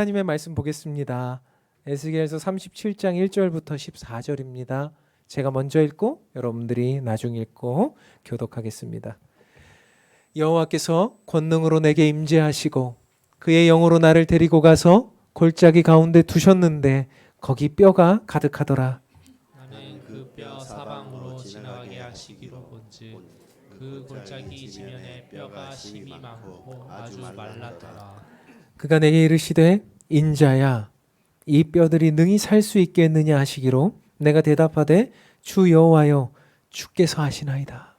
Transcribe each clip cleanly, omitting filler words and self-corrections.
하나님의 말씀 보겠습니다. 에스겔서 37장 1절부터 14절입니다. 제가 먼저 읽고 여러분들이 나중 읽고 교독하겠습니다. 여호와께서 권능으로 내게 임재하시고 그의 영으로 나를 데리고 가서 골짜기 가운데 두셨는데 거기 뼈가 가득하더라. 나는 그 뼈 사방으로 지나가게 하시기로 본즉 그 골짜기 지면에 뼈가 심이 많고 아주 말랐더라. 그가 내게 이르시되 인자야 이 뼈들이 능히 살 수 있겠느냐 하시기로 내가 대답하되 주 여호와여 주께서 하시나이다.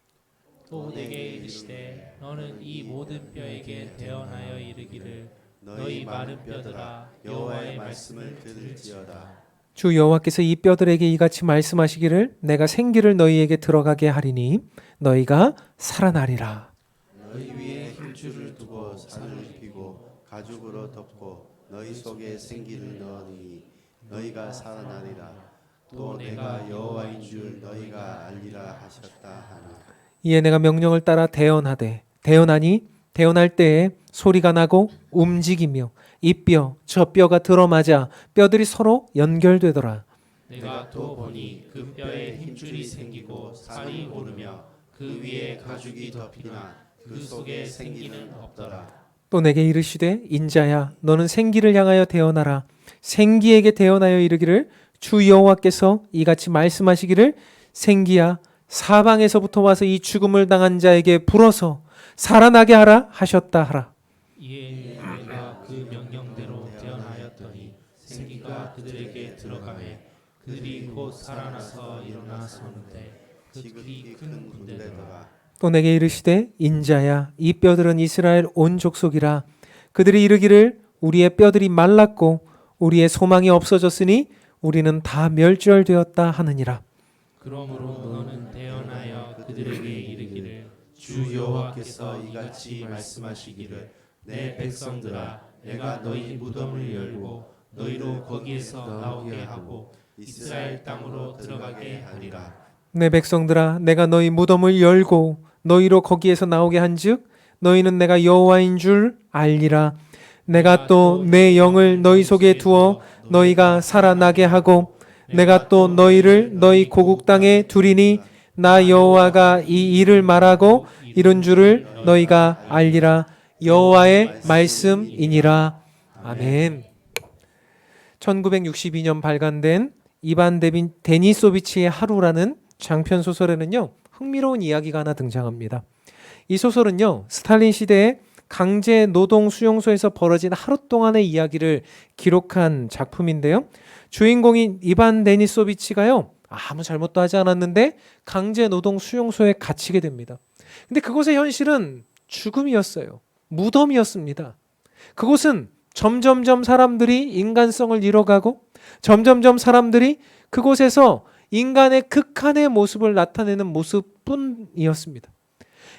또 내게 이르시되 너는 이 모든 뼈에게 대언하여 이르기를 너희 마른 뼈들아 여호와의 말씀을 들을지어다. 주 여호와께서 이 뼈들에게 이같이 말씀하시기를 내가 생기를 너희에게 들어가게 하리니 너희가 살아나리라. 너희 위에 힘줄을 두고 살을 입히고 가죽으로 덮고 너희 속에 생기를 넣으니 너희가 살아나리라. 또 내가 여호와인 줄 너희가 알리라 하셨다 하니. 이에 내가 명령을 따라 대언하되 대언하니 대언할 때에 소리가 나고 움직이며 이 뼈 저 뼈가 들어맞아 뼈들이 서로 연결되더라. 내가 또 보니 그 뼈에 힘줄이 생기고 살이 오르며 그 위에 가죽이 덮이나 그 속에 생기는 없더라. 또 내게 이르시되 인자야 너는 생기를 향하여 대언하라. 생기에게 대언하여 이르기를 주 여호와께서 이같이 말씀하시기를 생기야 사방에서부터 와서 이 죽음을 당한 자에게 불어서 살아나게 하라 하셨다 하라. 이에 내가 그 명령대로 대언하였더니 생기가 그들에게 들어가매 그들이 곧 살아나서 일어나 서는데 그들이 큰 군대더라. 또 내게 이르시되 인자야 이 뼈들은 이스라엘 온 족속이라. 그들이 이르기를 우리의 뼈들이 말랐고 우리의 소망이 없어졌으니 우리는 다 멸절되었다 하느니라. 그러므로 너는 대언하여 그들에게 이르기를 주 여호와께서 이같이 말씀하시기를 내 백성들아 내가 너희 무덤을 열고 너희로 거기에서 나오게 하고 이스라엘 땅으로 들어가게 하리라. 내 백성들아 내가 너희 무덤을 열고 너희로 거기에서 나오게 한즉 너희는 내가 여호와인 줄 알리라. 내가 또 내 영을 너희 속에 두어 너희가 살아나게 하고 내가 또 너희를 너희 고국 땅에 두리니 나 여호와가 이 일을 말하고 이룬 줄을 너희가 알리라. 여호와의 말씀이니라. 아멘. 1962년 발간된 이반 데니소비치의 하루라는 장편 소설에는요 흥미로운 이야기가 하나 등장합니다. 이 소설은요 스탈린 시대에 강제 노동 수용소에서 벌어진 하루 동안의 이야기를 기록한 작품인데요. 주인공인 이반 데니소비치가요 아무 잘못도 하지 않았는데 강제 노동 수용소에 갇히게 됩니다. 근데 그곳의 현실은 죽음이었어요. 무덤이었습니다. 그곳은 점점점 사람들이 인간성을 잃어가고 점점점 사람들이 그곳에서 인간의 극한의 모습을 나타내는 모습뿐이었습니다.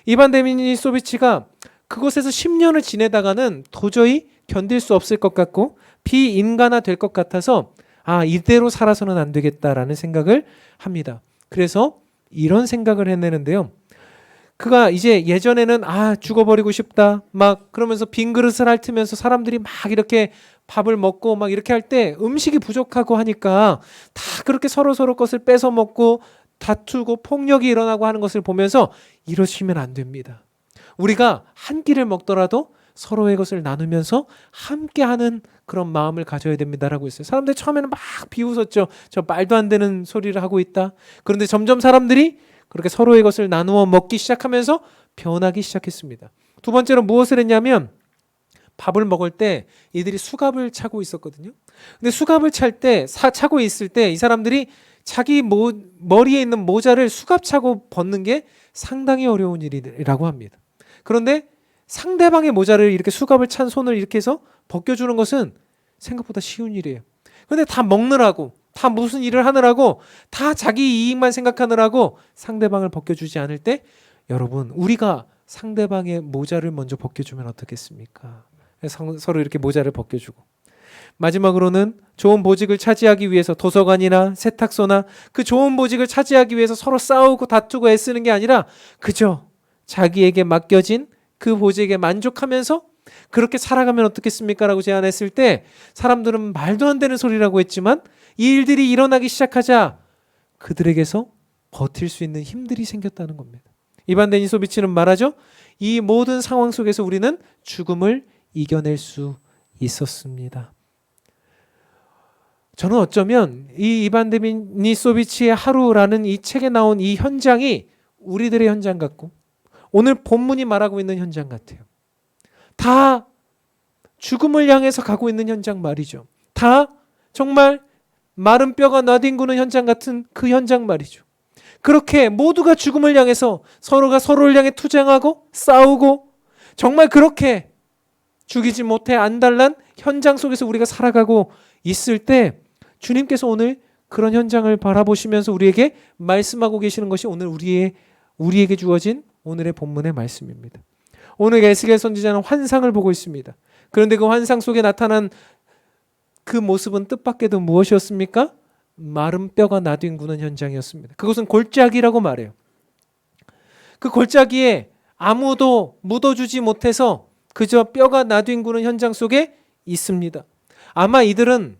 이반 데니소비치가 그곳에서 10년을 지내다가는 도저히 견딜 수 없을 것 같고 비인간화 될 것 같아서 이대로 살아서는 안 되겠다라는 생각을 합니다. 그래서 이런 생각을 해내는데요. 그가 이제 예전에는 죽어버리고 싶다 막 그러면서 빈 그릇을 핥으면서 사람들이 막 이렇게 밥을 먹고 막 이렇게 할 때 음식이 부족하고 하니까 다 그렇게 서로 것을 뺏어 먹고 다투고 폭력이 일어나고 하는 것을 보면서 이러시면 안 됩니다. 우리가 한 끼를 먹더라도 서로의 것을 나누면서 함께하는 그런 마음을 가져야 됩니다라고 했어요. 사람들이 처음에는 막 비웃었죠. 저 말도 안 되는 소리를 하고 있다. 그런데 점점 사람들이 그렇게 서로의 것을 나누어 먹기 시작하면서 변하기 시작했습니다. 두 번째로 무엇을 했냐면 밥을 먹을 때 이들이 수갑을 차고 있었거든요. 근데 수갑을 차고 있을 때 이 사람들이 자기 머리에 있는 모자를 수갑 차고 벗는 게 상당히 어려운 일이라고 합니다. 그런데 상대방의 모자를 이렇게 수갑을 찬 손을 이렇게 해서 벗겨주는 것은 생각보다 쉬운 일이에요. 그런데 다 먹느라고 다 무슨 일을 하느라고 다 자기 이익만 생각하느라고 상대방을 벗겨주지 않을 때 여러분 우리가 상대방의 모자를 먼저 벗겨주면 어떻겠습니까? 서로 이렇게 모자를 벗겨주고 마지막으로는 좋은 보직을 차지하기 위해서 도서관이나 세탁소나 그 좋은 보직을 차지하기 위해서 서로 싸우고 다투고 애쓰는 게 아니라 그저 자기에게 맡겨진 그 보직에 만족하면서 그렇게 살아가면 어떻겠습니까? 라고 제안했을 때 사람들은 말도 안 되는 소리라고 했지만 이 일들이 일어나기 시작하자 그들에게서 버틸 수 있는 힘들이 생겼다는 겁니다. 이반 데니소비치는 말하죠. 이 모든 상황 속에서 우리는 죽음을 이겨낼 수 있었습니다. 저는 어쩌면 이 이반 데니소비치의 하루라는 이 책에 나온 이 현장이 우리들의 현장 같고 오늘 본문이 말하고 있는 현장 같아요. 다 죽음을 향해서 가고 있는 현장 말이죠. 다 정말 마른 뼈가 나뒹구는 현장 같은 그 현장 말이죠. 그렇게 모두가 죽음을 향해서 서로가 서로를 향해 투쟁하고 싸우고 정말 그렇게 죽이지 못해 안달난 현장 속에서 우리가 살아가고 있을 때 주님께서 오늘 그런 현장을 바라보시면서 우리에게 말씀하고 계시는 것이 오늘 우리에게 주어진 오늘의 본문의 말씀입니다. 오늘 에스겔 선지자는 환상을 보고 있습니다. 그런데 그 환상 속에 나타난 그 모습은 뜻밖에도 무엇이었습니까? 마른 뼈가 나뒹구는 현장이었습니다. 그것은 골짜기라고 말해요. 그 골짜기에 아무도 묻어주지 못해서 그저 뼈가 나뒹구는 현장 속에 있습니다. 아마 이들은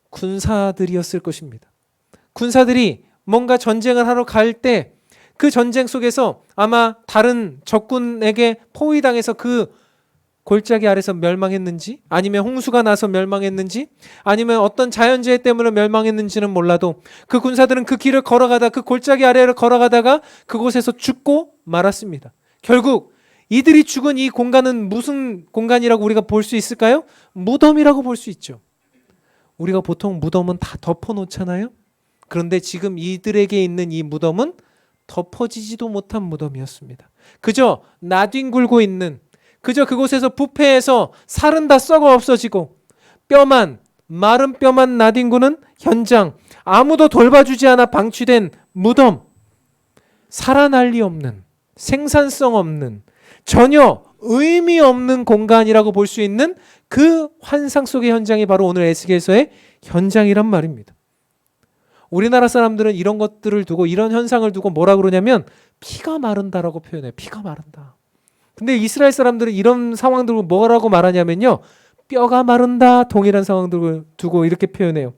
군사들이었을 것입니다. 군사들이 뭔가 전쟁을 하러 갈 때 그 전쟁 속에서 아마 다른 적군에게 포위당해서 그 골짜기 아래서 멸망했는지 아니면 홍수가 나서 멸망했는지 아니면 어떤 자연재해 때문에 멸망했는지는 몰라도 그 군사들은 그 길을 걸어가다 그 골짜기 아래를 걸어가다가 그곳에서 죽고 말았습니다. 결국 이들이 죽은 이 공간은 무슨 공간이라고 우리가 볼 수 있을까요? 무덤이라고 볼 수 있죠. 우리가 보통 무덤은 다 덮어놓잖아요. 그런데 지금 이들에게 있는 이 무덤은 덮어지지도 못한 무덤이었습니다. 그저 나뒹굴고 있는 그저 그곳에서 부패해서 살은 다 썩어 없어지고 마른 뼈만 나뒹구는 현장, 아무도 돌봐주지 않아 방치된 무덤, 살아날 리 없는, 생산성 없는, 전혀 의미 없는 공간이라고 볼 수 있는 그 환상 속의 현장이 바로 오늘 에스겔서의 현장이란 말입니다. 우리나라 사람들은 이런 것들을 두고 이런 현상을 두고 뭐라 그러냐면 피가 마른다라고 표현해요. 피가 마른다. 근데 이스라엘 사람들은 이런 상황들을 뭐라고 말하냐면요. 뼈가 마른다. 동일한 상황들을 두고 이렇게 표현해요.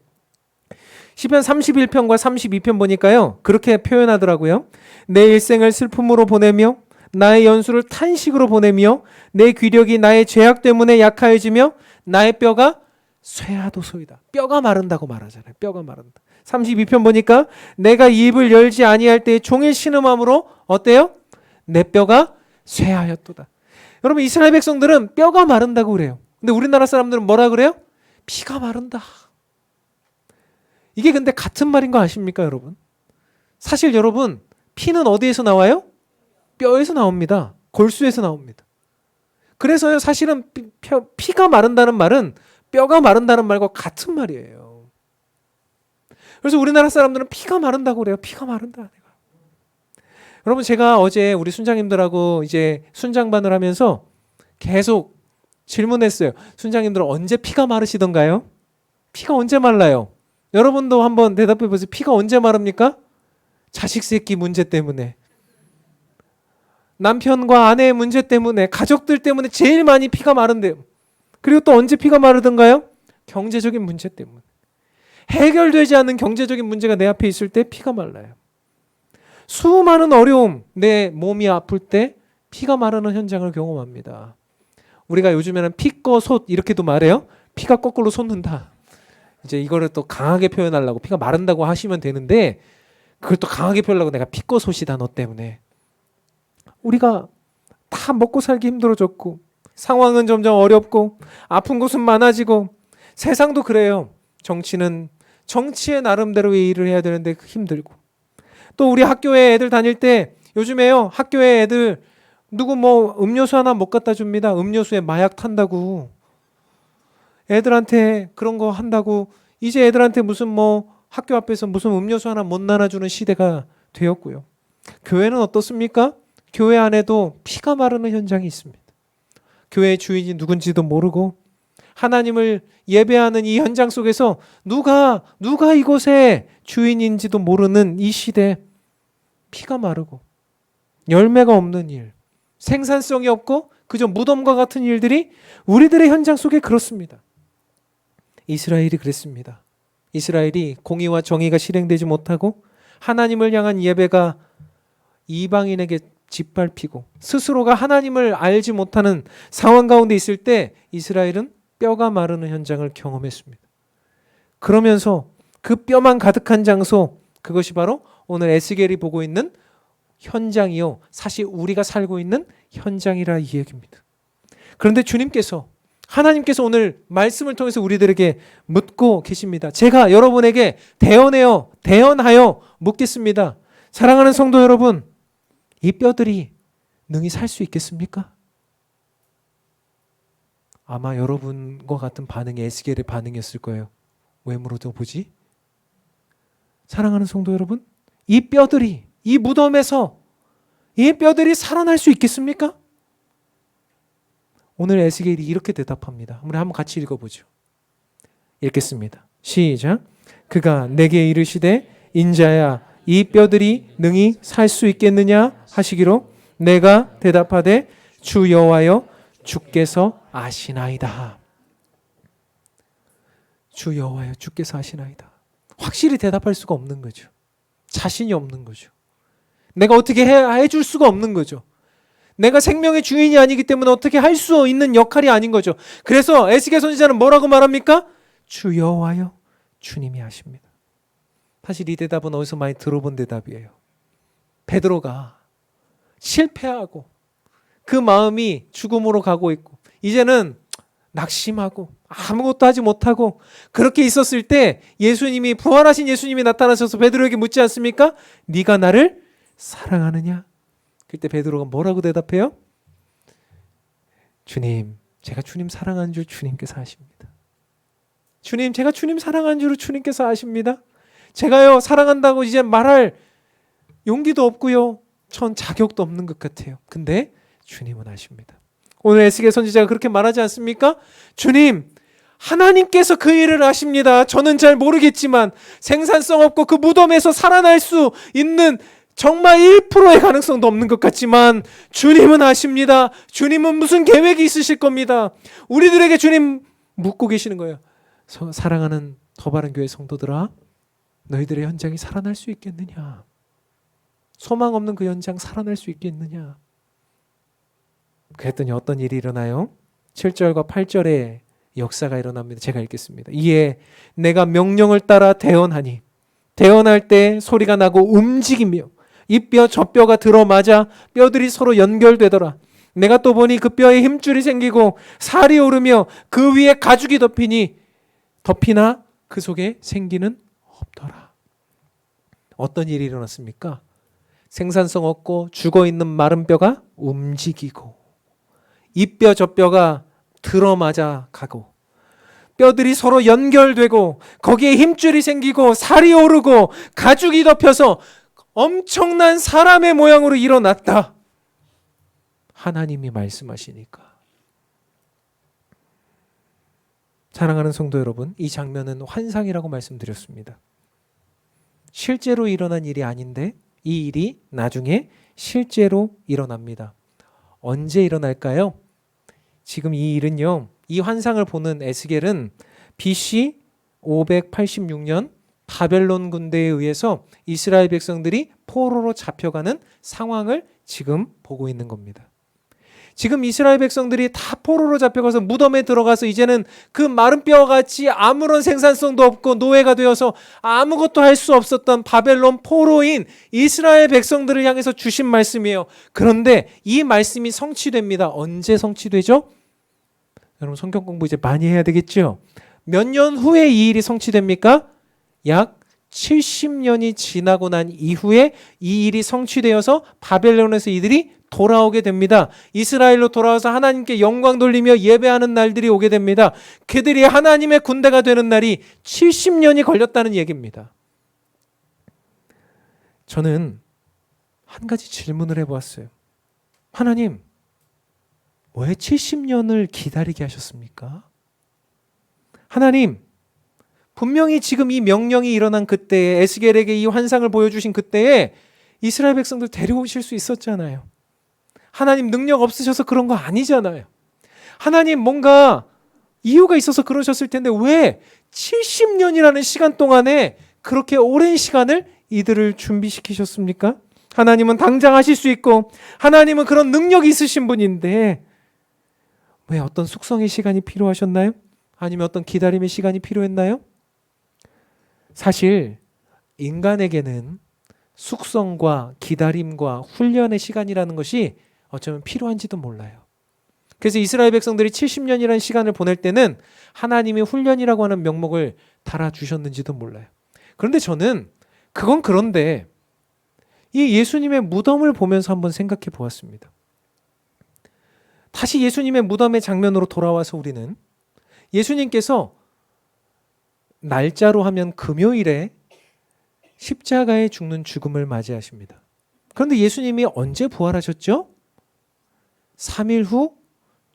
시편 31편과 32편 보니까요. 그렇게 표현하더라고요. 내 일생을 슬픔으로 보내며 나의 연수를 탄식으로 보내며 내 귀력이 나의 죄악 때문에 약하여지며 나의 뼈가 쇠하도소이다. 뼈가 마른다고 말하잖아요. 뼈가 마른다. 32편 보니까 내가 입을 열지 아니할 때에 종일 신음함으로 어때요? 내 뼈가 쇠하였도다. 여러분 이스라엘 백성들은 뼈가 마른다고 그래요. 근데 우리나라 사람들은 뭐라 그래요? 피가 마른다. 이게 근데 같은 말인 거 아십니까 여러분? 사실 여러분 피는 어디에서 나와요? 뼈에서 나옵니다. 골수에서 나옵니다. 그래서요 사실은 피가 마른다는 말은 뼈가 마른다는 말과 같은 말이에요. 그래서 우리나라 사람들은 피가 마른다고 그래요. 피가 마른다. 여러분 제가 어제 우리 순장님들하고 이제 순장반을 하면서 계속 질문했어요. 순장님들 언제 피가 마르시던가요? 피가 언제 말라요? 여러분도 한번 대답해 보세요. 피가 언제 마릅니까? 자식 새끼 문제 때문에, 남편과 아내의 문제 때문에, 가족들 때문에 제일 많이 피가 마른대요. 그리고 또 언제 피가 마르던가요? 경제적인 문제 때문에. 해결되지 않는 경제적인 문제가 내 앞에 있을 때 피가 말라요. 수많은 어려움, 내 몸이 아플 때 피가 마르는 현장을 경험합니다. 우리가 요즘에는 피꺼 솟 이렇게도 말해요. 피가 거꾸로 솟는다. 이제 이거를 또 강하게 표현하려고 피가 마른다고 하시면 되는데 그걸 또 강하게 표현하려고 내가 피꺼 솟이다 너 때문에. 우리가 다 먹고 살기 힘들어졌고 상황은 점점 어렵고 아픈 곳은 많아지고 세상도 그래요. 정치는 정치의 나름대로의 일을 해야 되는데 힘들고 또 우리 학교에 애들 다닐 때 요즘에요 학교에 애들 누구 뭐 음료수 하나 못 갖다 줍니다. 음료수에 마약 탄다고 애들한테 그런 거 한다고 이제 애들한테 무슨 뭐 학교 앞에서 무슨 음료수 하나 못 나눠주는 시대가 되었고요. 교회는 어떻습니까? 교회 안에도 피가 마르는 현장이 있습니다. 교회의 주인이 누군지도 모르고 하나님을 예배하는 이 현장 속에서 누가 이곳의 주인인지도 모르는 이 시대 피가 마르고 열매가 없는 일 생산성이 없고 그저 무덤과 같은 일들이 우리들의 현장 속에 그렇습니다. 이스라엘이 그랬습니다. 이스라엘이 공의와 정의가 실행되지 못하고 하나님을 향한 예배가 이방인에게 짓밟히고 스스로가 하나님을 알지 못하는 상황 가운데 있을 때 이스라엘은 뼈가 마르는 현장을 경험했습니다. 그러면서 그 뼈만 가득한 장소, 그것이 바로 오늘 에스겔이 보고 있는 현장이요, 사실 우리가 살고 있는 현장이라 이 얘기입니다. 그런데 주님께서, 하나님께서 오늘 말씀을 통해서 우리들에게 묻고 계십니다. 제가 여러분에게 대언하여 묻겠습니다. 사랑하는 성도 여러분, 이 뼈들이 능히 살 수 있겠습니까? 아마 여러분과 같은 반응이 에스겔의 반응이었을 거예요. 왜 물어보지? 사랑하는 성도 여러분, 이 뼈들이, 이 무덤에서 이 뼈들이 살아날 수 있겠습니까? 오늘 에스겔이 이렇게 대답합니다. 우리 한번 같이 읽어보죠. 읽겠습니다. 시작. 그가 내게 이르시되 인자야, 이 뼈들이 능히 살 수 있겠느냐 하시기로 내가 대답하되 주 여호와여, 주께서 아시나이다. 주 여호와여, 주께서 아시나이다. 확실히 대답할 수가 없는 거죠. 자신이 없는 거죠. 내가 어떻게 해줄 수가 없는 거죠. 내가 생명의 주인이 아니기 때문에 어떻게 할 수 있는 역할이 아닌 거죠. 그래서 에스겔 선지자는 뭐라고 말합니까? 주 여호와여, 주님이 아십니다. 사실 이 대답은 어디서 많이 들어본 대답이에요. 베드로가 실패하고 그 마음이 죽음으로 가고 있고 이제는 낙심하고 아무것도 하지 못하고 그렇게 있었을 때 예수님이, 부활하신 예수님이 나타나셔서 베드로에게 묻지 않습니까? 네가 나를 사랑하느냐? 그때 베드로가 뭐라고 대답해요? 주님, 제가 주님 사랑하는 줄 주님께서 아십니다. 주님, 제가 주님 사랑하는 줄 주님께서 아십니다. 제가요, 사랑한다고 이제 말할 용기도 없고요, 전 자격도 없는 것 같아요. 근데 주님은 아십니다. 오늘 에스겔 선지자가 그렇게 말하지 않습니까? 주님, 하나님께서 그 일을 아십니다. 저는 잘 모르겠지만 생산성 없고 그 무덤에서 살아날 수 있는 정말 1%의 가능성도 없는 것 같지만 주님은 아십니다. 주님은 무슨 계획이 있으실 겁니다. 우리들에게 주님 묻고 계시는 거예요. 사랑하는 더바른 교회 성도들아, 너희들의 현장이 살아날 수 있겠느냐? 소망 없는 그 현장 살아날 수 있겠느냐? 그랬더니 어떤 일이 일어나요? 7절과 8절에 역사가 일어납니다. 제가 읽겠습니다. 이에 내가 명령을 따라 대언하니 대언할 때 소리가 나고 움직이며 이 뼈 저 뼈가 들어맞아 뼈들이 서로 연결되더라. 내가 또 보니 그 뼈에 힘줄이 생기고 살이 오르며 그 위에 가죽이 덮이나 그 속에 생기는 없더라. 어떤 일이 일어났습니까? 생산성 없고 죽어있는 마른 뼈가 움직이고 이 뼈 저 뼈가 들어맞아 가고 뼈들이 서로 연결되고 거기에 힘줄이 생기고 살이 오르고 가죽이 덮여서 엄청난 사람의 모양으로 일어났다. 하나님이 말씀하시니까. 사랑하는 성도 여러분, 이 장면은 환상이라고 말씀드렸습니다. 실제로 일어난 일이 아닌데 이 일이 나중에 실제로 일어납니다. 언제 일어날까요? 지금 이 일은요, 이 환상을 보는 에스겔은 BC 586년 바벨론 군대에 의해서 이스라엘 백성들이 포로로 잡혀가는 상황을 지금 보고 있는 겁니다. 지금 이스라엘 백성들이 다 포로로 잡혀가서 무덤에 들어가서 이제는 그 마른 뼈와 같이 아무런 생산성도 없고 노예가 되어서 아무것도 할 수 없었던 바벨론 포로인 이스라엘 백성들을 향해서 주신 말씀이에요. 그런데 이 말씀이 성취됩니다. 언제 성취되죠? 여러분 성경 공부 이제 많이 해야 되겠죠? 몇 년 후에 이 일이 성취됩니까? 약 70년이 지나고 난 이후에 이 일이 성취되어서 바벨론에서 이들이 돌아오게 됩니다. 이스라엘로 돌아와서 하나님께 영광 돌리며 예배하는 날들이 오게 됩니다. 그들이 하나님의 군대가 되는 날이 70년이 걸렸다는 얘기입니다. 저는 한 가지 질문을 해보았어요. 하나님, 왜 70년을 기다리게 하셨습니까? 하나님, 분명히 지금 이 명령이 일어난 그때에 에스겔에게 이 환상을 보여주신 그때에 이스라엘 백성들 데려오실 수 있었잖아요. 하나님 능력 없으셔서 그런 거 아니잖아요. 하나님 뭔가 이유가 있어서 그러셨을 텐데 왜 70년이라는 시간 동안에 그렇게 오랜 시간을 이들을 준비시키셨습니까? 하나님은 당장 하실 수 있고 하나님은 그런 능력이 있으신 분인데 왜 어떤 숙성의 시간이 필요하셨나요? 아니면 어떤 기다림의 시간이 필요했나요? 사실 인간에게는 숙성과 기다림과 훈련의 시간이라는 것이 어쩌면 필요한지도 몰라요. 그래서 이스라엘 백성들이 70년이라는 시간을 보낼 때는 하나님이 훈련이라고 하는 명목을 달아주셨는지도 몰라요. 그런데 저는 그건 그런데 이 예수님의 무덤을 보면서 한번 생각해 보았습니다. 다시 예수님의 무덤의 장면으로 돌아와서 우리는 예수님께서 날짜로 하면 금요일에 십자가에 죽는 죽음을 맞이하십니다. 그런데 예수님이 언제 부활하셨죠? 3일 후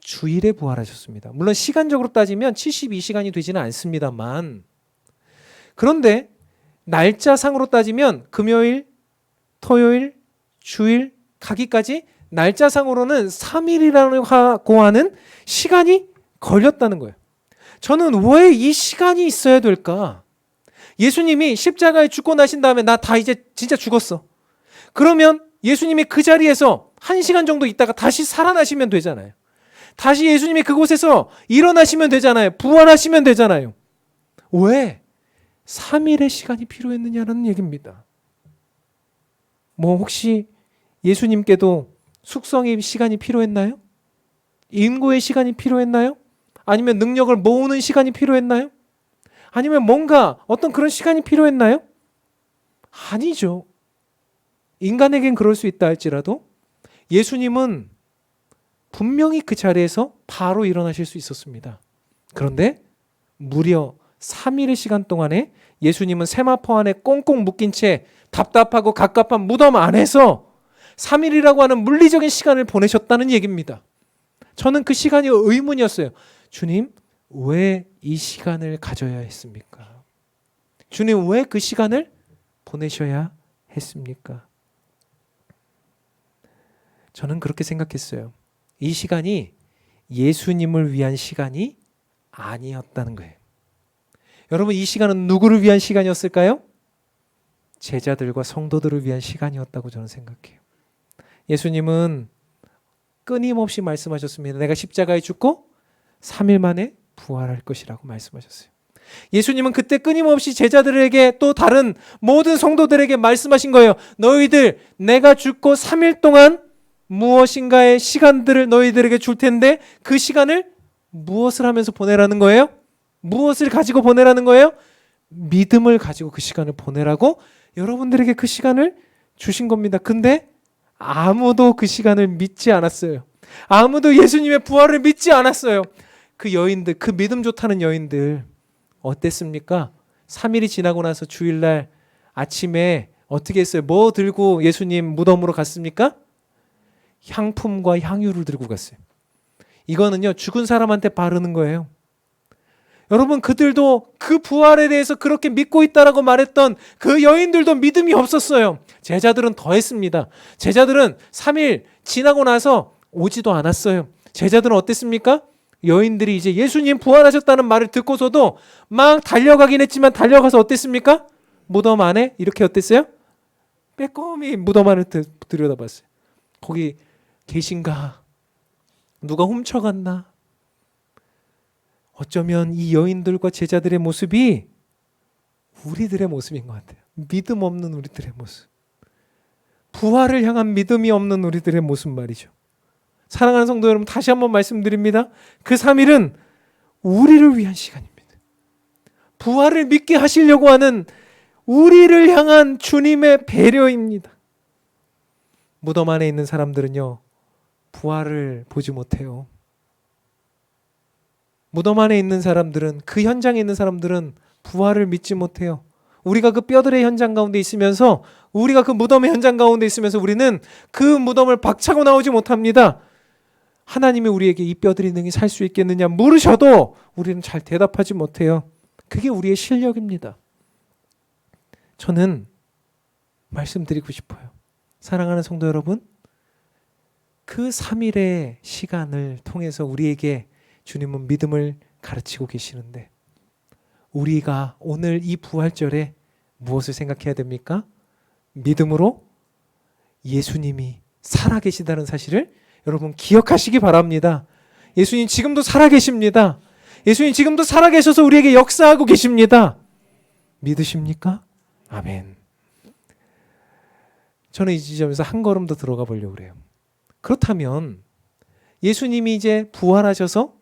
주일에 부활하셨습니다. 물론 시간적으로 따지면 72시간이 되지는 않습니다만 그런데 날짜상으로 따지면 금요일, 토요일, 주일 가기까지 날짜상으로는 3일이라고 하는 시간이 걸렸다는 거예요. 저는 왜 이 시간이 있어야 될까? 예수님이 십자가에 죽고 나신 다음에 나 다 이제 진짜 죽었어. 그러면 예수님이 그 자리에서 1시간 정도 있다가 다시 살아나시면 되잖아요. 다시 예수님이 그곳에서 일어나시면 되잖아요. 부활하시면 되잖아요. 왜 3일의 시간이 필요했느냐는 얘기입니다. 뭐 혹시 예수님께도 숙성의 시간이 필요했나요? 인고의 시간이 필요했나요? 아니면 능력을 모으는 시간이 필요했나요? 아니면 뭔가 어떤 그런 시간이 필요했나요? 아니죠. 인간에겐 그럴 수 있다 할지라도 예수님은 분명히 그 자리에서 바로 일어나실 수 있었습니다. 그런데 무려 3일의 시간 동안에 예수님은 세마포 안에 꽁꽁 묶인 채 답답하고 갑갑한 무덤 안에서 3일이라고 하는 물리적인 시간을 보내셨다는 얘기입니다. 저는 그 시간이 의문이었어요. 주님, 왜 이 시간을 가져야 했습니까? 주님, 왜 그 시간을 보내셔야 했습니까? 저는 그렇게 생각했어요. 이 시간이 예수님을 위한 시간이 아니었다는 거예요. 여러분, 이 시간은 누구를 위한 시간이었을까요? 제자들과 성도들을 위한 시간이었다고 저는 생각해요. 예수님은 끊임없이 말씀하셨습니다. 내가 십자가에 죽고 3일 만에 부활할 것이라고 말씀하셨어요. 예수님은 그때 끊임없이 제자들에게 또 다른 모든 성도들에게 말씀하신 거예요. 너희들 내가 죽고 3일 동안 무엇인가의 시간들을 너희들에게 줄 텐데 그 시간을 무엇을 하면서 보내라는 거예요? 무엇을 가지고 보내라는 거예요? 믿음을 가지고 그 시간을 보내라고 여러분들에게 그 시간을 주신 겁니다. 근데 아무도 그 시간을 믿지 않았어요. 아무도 예수님의 부활을 믿지 않았어요. 그 여인들, 그 믿음 좋다는 여인들 어땠습니까? 3일이 지나고 나서 주일날 아침에 어떻게 했어요? 뭐 들고 예수님 무덤으로 갔습니까? 향품과 향유를 들고 갔어요. 이거는요, 죽은 사람한테 바르는 거예요. 여러분, 그들도 그 부활에 대해서 그렇게 믿고 있다라고 말했던 그 여인들도 믿음이 없었어요. 제자들은 더 했습니다. 제자들은 3일 지나고 나서 오지도 않았어요. 제자들은 어땠습니까? 여인들이 이제 예수님 부활하셨다는 말을 듣고서도 막 달려가긴 했지만 달려가서 어땠습니까? 무덤 안에 이렇게 어땠어요? 빼꼼히 무덤 안을 들여다봤어요. 거기 계신가? 누가 훔쳐갔나? 어쩌면 이 여인들과 제자들의 모습이 우리들의 모습인 것 같아요. 믿음 없는 우리들의 모습. 부활을 향한 믿음이 없는 우리들의 모습 말이죠. 사랑하는 성도 여러분, 다시 한번 말씀드립니다. 그 3일은 우리를 위한 시간입니다. 부활을 믿게 하시려고 하는 우리를 향한 주님의 배려입니다. 무덤 안에 있는 사람들은요, 부활을 보지 못해요. 무덤 안에 있는 사람들은, 그 현장에 있는 사람들은 부활을 믿지 못해요. 우리가 그 뼈들의 현장 가운데 있으면서, 우리가 그 무덤의 현장 가운데 있으면서 우리는 그 무덤을 박차고 나오지 못합니다. 하나님이 우리에게 이 뼈들이 능히 살 수 있겠느냐 물으셔도 우리는 잘 대답하지 못해요. 그게 우리의 실력입니다. 저는 말씀드리고 싶어요. 사랑하는 성도 여러분, 그 3일의 시간을 통해서 우리에게 주님은 믿음을 가르치고 계시는데 우리가 오늘 이 부활절에 무엇을 생각해야 됩니까? 믿음으로 예수님이 살아계시다는 사실을 여러분 기억하시기 바랍니다. 예수님 지금도 살아계십니다. 예수님 지금도 살아계셔서 우리에게 역사하고 계십니다. 믿으십니까? 아멘. 저는 이 지점에서 한 걸음 더 들어가 보려고 그래요. 그렇다면 예수님이 이제 부활하셔서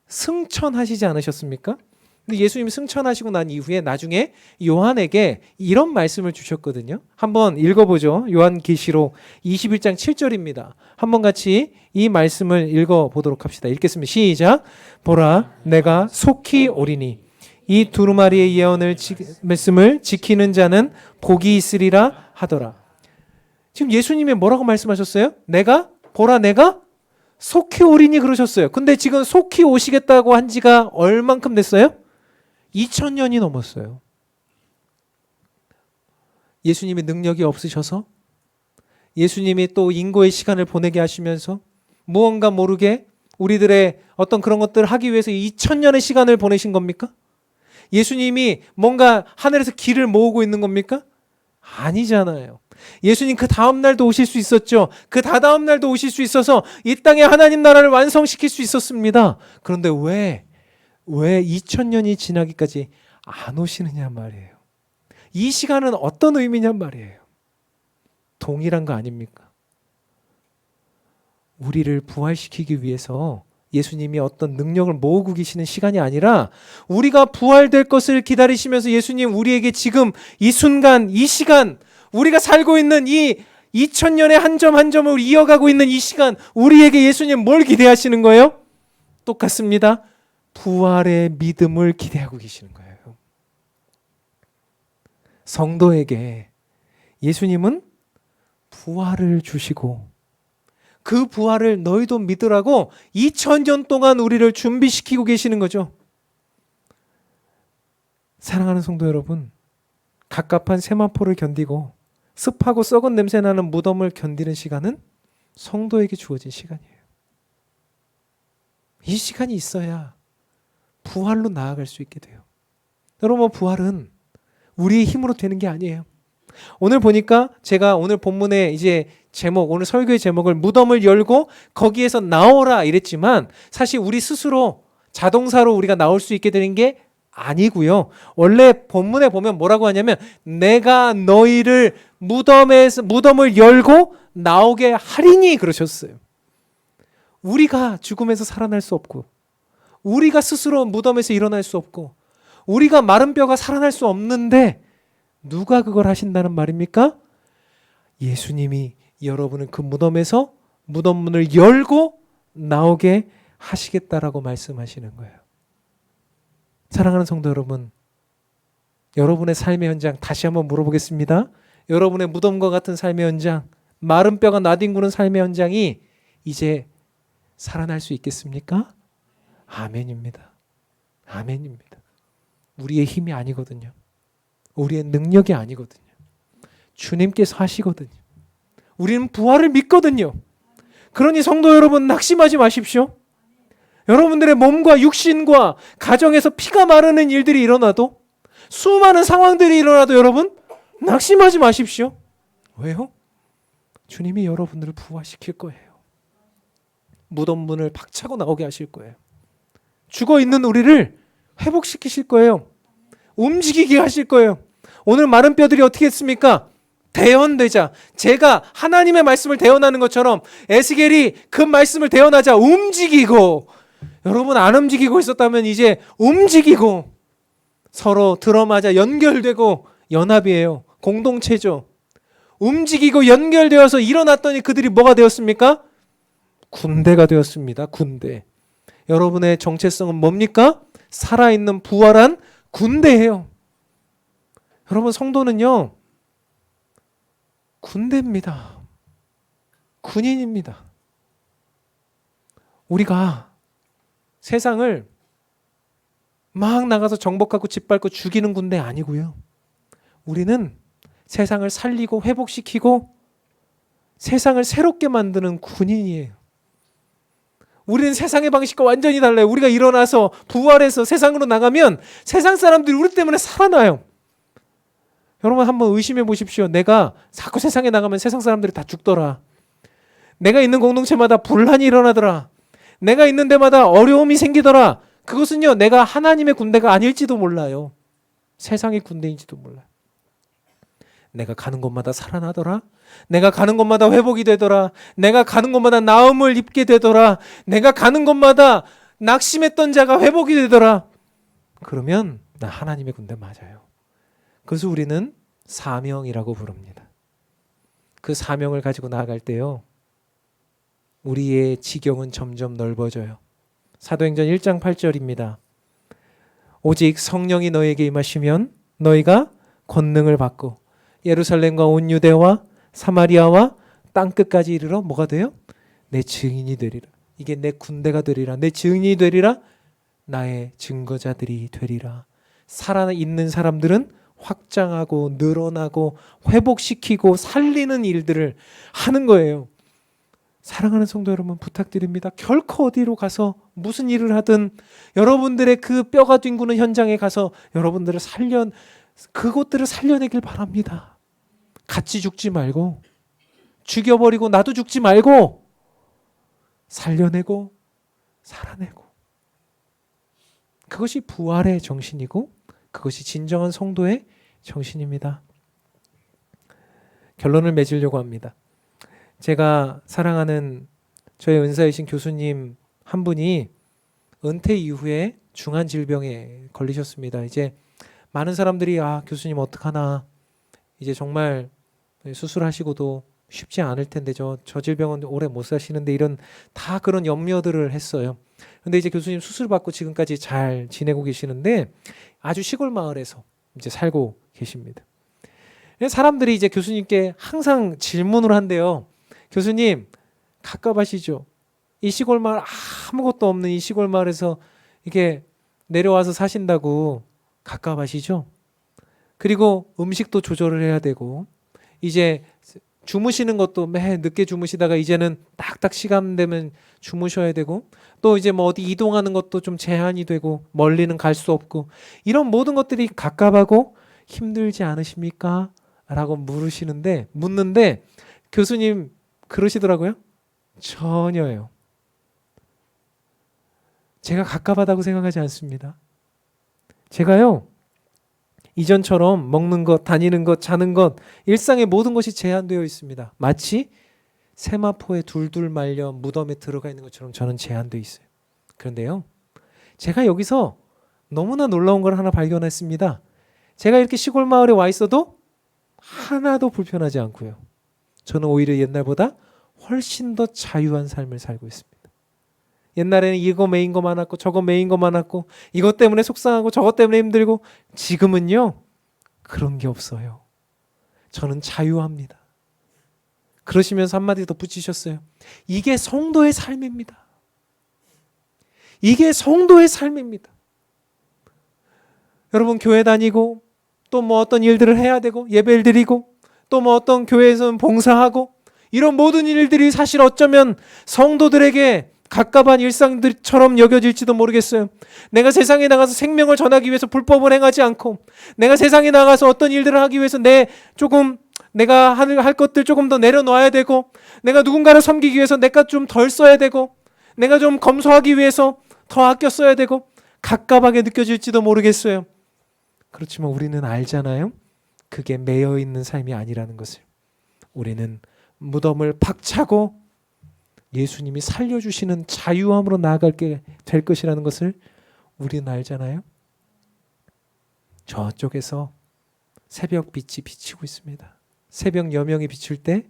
승천하시지 않으셨습니까? 근데 예수님이 승천하시고 난 이후에 나중에 요한에게 이런 말씀을 주셨거든요. 한번 읽어보죠. 요한계시록 21장 7절입니다. 한번 같이 이 말씀을 읽어보도록 합시다. 읽겠습니다. 시작. 보라, 내가 속히 오리니 이 두루마리의 예언을 말씀을 지키는 자는 복이 있으리라 하더라. 지금 예수님이 뭐라고 말씀하셨어요? 보라, 내가 속히 오리니 그러셨어요. 근데 지금 속히 오시겠다고 한 지가 얼만큼 됐어요? 2000년이 넘었어요. 예수님의 능력이 없으셔서 예수님이 또 인고의 시간을 보내게 하시면서 무언가 모르게 우리들의 어떤 그런 것들을 하기 위해서 2000년의 시간을 보내신 겁니까? 예수님이 뭔가 하늘에서 길을 모으고 있는 겁니까? 아니잖아요. 예수님 그 다음 날도 오실 수 있었죠. 그 다다음 날도 오실 수 있어서 이 땅에 하나님 나라를 완성시킬 수 있었습니다. 그런데 왜 2000년이 지나기까지 안 오시느냐 말이에요. 이 시간은 어떤 의미냐 말이에요. 동일한 거 아닙니까? 우리를 부활시키기 위해서 예수님이 어떤 능력을 모으고 계시는 시간이 아니라 우리가 부활될 것을 기다리시면서 예수님 우리에게 지금 이 순간, 이 시간, 우리가 살고 있는 이 2000년의 한 점 한 점을 이어가고 있는 이 시간, 우리에게 예수님 뭘 기대하시는 거예요? 똑같습니다. 부활의 믿음을 기대하고 계시는 거예요. 성도에게 예수님은 부활을 주시고 그 부활을 너희도 믿으라고 2000년 동안 우리를 준비시키고 계시는 거죠. 사랑하는 성도 여러분, 갑갑한 세마포를 견디고 습하고 썩은 냄새나는 무덤을 견디는 시간은 성도에게 주어진 시간이에요. 이 시간이 있어야 부활로 나아갈 수 있게 돼요. 여러분, 부활은 우리의 힘으로 되는 게 아니에요. 오늘 보니까 제가 오늘 본문의 이제 제목, 오늘 설교의 제목을 무덤을 열고 거기에서 나오라 이랬지만 사실 우리 스스로 자동사로 우리가 나올 수 있게 되는 게 아니고요. 원래 본문에 보면 뭐라고 하냐면 내가 너희를 무덤을 열고 나오게 하리니 그러셨어요. 우리가 죽음에서 살아날 수 없고 우리가 스스로 무덤에서 일어날 수 없고 우리가 마른 뼈가 살아날 수 없는데 누가 그걸 하신다는 말입니까? 예수님이 여러분은 그 무덤에서 무덤 문을 열고 나오게 하시겠다라고 말씀하시는 거예요. 사랑하는 성도 여러분, 여러분의 삶의 현장 다시 한번 물어보겠습니다. 여러분의 무덤과 같은 삶의 현장, 마른 뼈가 나뒹구는 삶의 현장이 이제 살아날 수 있겠습니까? 아멘입니다. 아멘입니다. 우리의 힘이 아니거든요. 우리의 능력이 아니거든요. 주님께서 하시거든요. 우리는 부활을 믿거든요. 그러니 성도 여러분 낙심하지 마십시오. 여러분들의 몸과 육신과 가정에서 피가 마르는 일들이 일어나도 수많은 상황들이 일어나도 여러분 낙심하지 마십시오. 왜요? 주님이 여러분들을 부활시킬 거예요. 무덤 문을 박차고 나오게 하실 거예요. 죽어있는 우리를 회복시키실 거예요. 움직이게 하실 거예요. 오늘 마른 뼈들이 어떻게 했습니까? 대언되자. 제가 하나님의 말씀을 대언하는 것처럼 에스겔이 그 말씀을 대언하자 움직이고, 여러분 안 움직이고 있었다면 이제 움직이고 서로 들어맞아 연결되고 연합이에요. 공동체죠. 움직이고 연결되어서 일어났더니 그들이 뭐가 되었습니까? 군대가 되었습니다. 군대. 여러분의 정체성은 뭡니까? 살아있는 부활한 군대예요. 여러분 성도는요 군대입니다. 군인입니다. 우리가 세상을 막 나가서 정복하고 짓밟고 죽이는 군대 아니고요. 우리는 세상을 살리고 회복시키고 세상을 새롭게 만드는 군인이에요. 우리는 세상의 방식과 완전히 달라요. 우리가 일어나서 부활해서 세상으로 나가면 세상 사람들이 우리 때문에 살아나요. 여러분 한번 의심해 보십시오. 내가 자꾸 세상에 나가면 세상 사람들이 다 죽더라. 내가 있는 공동체마다 분란이 일어나더라. 내가 있는 데마다 어려움이 생기더라. 그것은요, 내가 하나님의 군대가 아닐지도 몰라요. 세상의 군대인지도 몰라요. 내가 가는 곳마다 살아나더라. 내가 가는 곳마다 회복이 되더라. 내가 가는 곳마다 나음을 입게 되더라. 내가 가는 곳마다 낙심했던 자가 회복이 되더라. 그러면 나 하나님의 군대 맞아요. 그래서 우리는 사명이라고 부릅니다. 그 사명을 가지고 나아갈 때요, 우리의 지경은 점점 넓어져요. 사도행전 1장 8절입니다. 오직 성령이 너에게 임하시면 너희가 권능을 받고 예루살렘과 온 유대와 사마리아와 땅끝까지 이르러 뭐가 돼요? 내 증인이 되리라. 이게 내 군대가 되리라. 내 증인이 되리라. 나의 증거자들이 되리라. 살아있는 사람들은 확장하고 늘어나고 회복시키고 살리는 일들을 하는 거예요. 사랑하는 성도 여러분, 부탁드립니다. 결코 어디로 가서 무슨 일을 하든 여러분들의 그 뼈가 뒹구는 현장에 가서 여러분들을 그것들을 살려내길 바랍니다. 같이 죽지 말고, 죽여버리고 나도 죽지 말고 살려내고 살아내고, 그것이 부활의 정신이고 그것이 진정한 성도의 정신입니다. 결론을 맺으려고 합니다. 제가 사랑하는 저의 은사이신 교수님 한 분이 은퇴 이후에 중한 질병에 걸리셨습니다. 이제 많은 사람들이 교수님 어떡하나, 이제 정말 수술하시고도 쉽지 않을 텐데 저 질병은 오래 못 사시는데, 이런 다 그런 염려들을 했어요. 근데 이제 교수님 수술 받고 지금까지 잘 지내고 계시는데 아주 시골 마을에서 이제 살고 계십니다. 사람들이 이제 교수님께 항상 질문을 한대요. 교수님, 갑갑하시죠? 이 시골 마을, 아무것도 없는 이 시골 마을에서 이게 내려와서 사신다고 갑갑하시죠? 그리고 음식도 조절을 해야 되고, 이제 주무시는 것도 매 늦게 주무시다가 이제는 딱딱 시간 되면 주무셔야 되고, 또 이제 뭐 어디 이동하는 것도 좀 제한이 되고, 멀리는 갈 수 없고, 이런 모든 것들이 갑갑하고 힘들지 않으십니까? 라고 묻는데 교수님 그러시더라고요. 전혀요. 제가 갑갑하다고 생각하지 않습니다. 제가요, 이전처럼 먹는 것, 다니는 것, 자는 것, 일상의 모든 것이 제한되어 있습니다. 마치 세마포에 둘둘 말려 무덤에 들어가 있는 것처럼 저는 제한되어 있어요. 그런데요, 제가 여기서 너무나 놀라운 걸 하나 발견했습니다. 제가 이렇게 시골 마을에 와 있어도 하나도 불편하지 않고요. 저는 오히려 옛날보다 훨씬 더 자유한 삶을 살고 있습니다. 옛날에는 이거 메인 거 많았고 저거 메인 거 많았고 이것 때문에 속상하고 저것 때문에 힘들고, 지금은요 그런 게 없어요. 저는 자유합니다. 그러시면서 한마디 더 붙이셨어요. 이게 성도의 삶입니다. 이게 성도의 삶입니다. 여러분, 교회 다니고 또 뭐 어떤 일들을 해야 되고, 예배를 드리고, 또 뭐 어떤 교회에서는 봉사하고, 이런 모든 일들이 사실 어쩌면 성도들에게 갑갑한 일상들처럼 여겨질지도 모르겠어요. 내가 세상에 나가서 생명을 전하기 위해서 불법을 행하지 않고, 내가 세상에 나가서 어떤 일들을 하기 위해서 내가 할 것들 조금 더 내려놓아야 되고, 내가 누군가를 섬기기 위해서 내가 좀 덜 써야 되고, 내가 좀 검소하기 위해서 더 아껴 써야 되고, 갑갑하게 느껴질지도 모르겠어요. 그렇지만 우리는 알잖아요. 그게 매여 있는 삶이 아니라는 것을. 우리는 무덤을 박차고 예수님이 살려주시는 자유함으로 나아가게 될 것이라는 것을 우리는 알잖아요. 저쪽에서 새벽 빛이 비치고 있습니다. 새벽 여명이 비출 때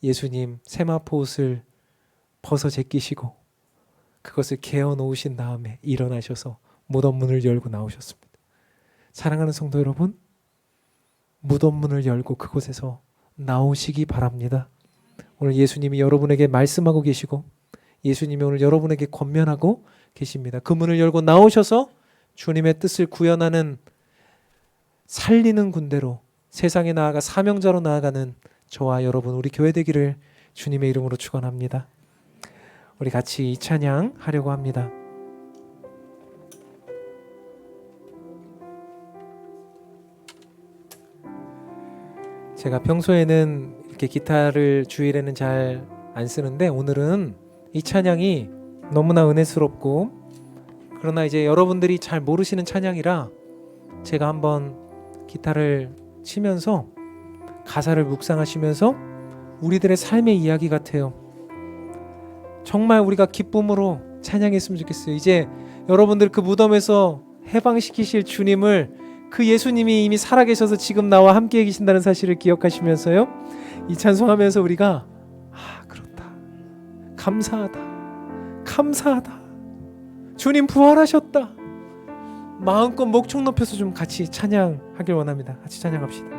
예수님 세마포 옷을 벗어 제끼시고 그것을 개어 놓으신 다음에 일어나셔서 무덤 문을 열고 나오셨습니다. 사랑하는 성도 여러분, 무덤 문을 열고 그곳에서 나오시기 바랍니다. 오늘 예수님이 여러분에게 말씀하고 계시고, 예수님이 오늘 여러분에게 권면하고 계십니다. 그 문을 열고 나오셔서 주님의 뜻을 구현하는, 살리는 군대로 세상에 나아가 사명자로 나아가는 저와 여러분, 우리 교회 되기를 주님의 이름으로 축원합니다. 우리 같이 이 찬양 하려고 합니다. 제가 평소에는 이렇게 기타를 주일에는 잘 안 쓰는데 오늘은 이 찬양이 너무나 은혜스럽고, 그러나 이제 여러분들이 잘 모르시는 찬양이라 제가 한번 기타를 치면서 가사를 묵상하시면서 우리들의 삶의 이야기 같아요. 정말 우리가 기쁨으로 찬양했으면 좋겠어요. 이제 여러분들 그 무덤에서 해방시키실 주님을, 그 예수님이 이미 살아계셔서 지금 나와 함께 계신다는 사실을 기억하시면서요, 이 찬송하면서 우리가 그렇다, 감사하다, 감사하다, 주님 부활하셨다, 마음껏 목청 높여서 좀 같이 찬양하길 원합니다. 같이 찬양합시다.